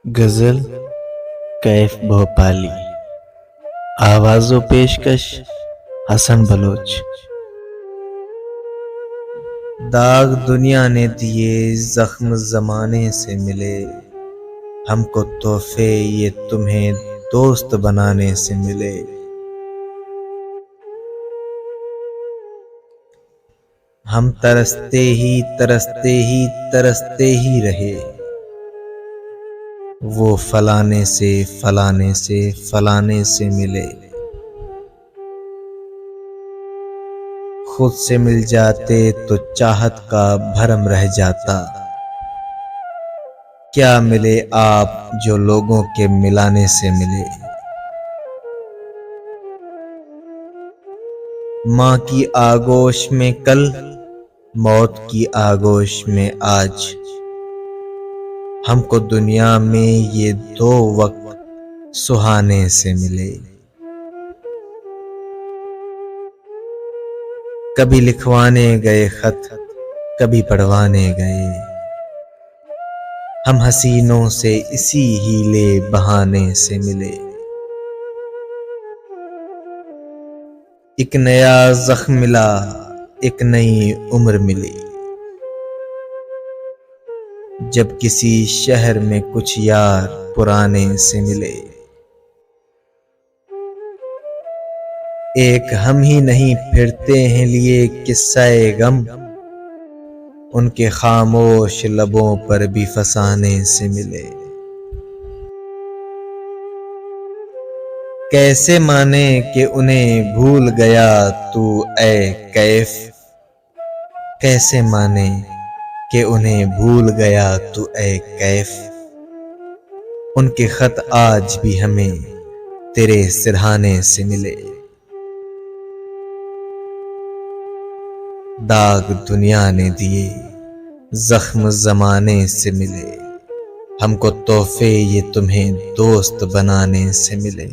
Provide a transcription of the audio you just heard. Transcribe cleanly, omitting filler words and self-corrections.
गजल कैफ भोपाली। आवाज़ो पेशकश हसन बलोच। दाग दुनिया ने दिए, जख्म ज़माने से मिले, हमको तोहफे ये तुम्हें दोस्त बनाने से मिले। हम तरसते ही तरसते ही तरसते ही रहे, वो फलाने से फलाने से फलाने से मिले। खुद से मिल जाते तो चाहत का भरम रह जाता, क्या मिले आप जो लोगों के मिलाने से मिले। माँ की आगोश में कल, मौत की आगोश में आज, हमको दुनिया में ये दो वक्त सुहाने से मिले। कभी लिखवाने गए खत, कभी पढ़वाने गए, हम हसीनों से इसी हीले बहाने से मिले। एक नया जख्म मिला, एक नई उम्र मिली, जब किसी शहर में कुछ यार पुराने से मिले। एक हम ही नहीं फिरते हैं लिए किस्से गम, उनके खामोश लबों पर भी फसाने से मिले। कैसे माने कि उन्हें भूल गया तू ऐ कैफ, कैसे माने कि उन्हें भूल गया तू ऐ कैफ। उनके खत आज भी हमें तेरे सिरहाने से मिले। दाग दुनिया ने दिए, जख्म ज़माने से मिले, हमको तोहफे ये तुम्हें दोस्त बनाने से मिले।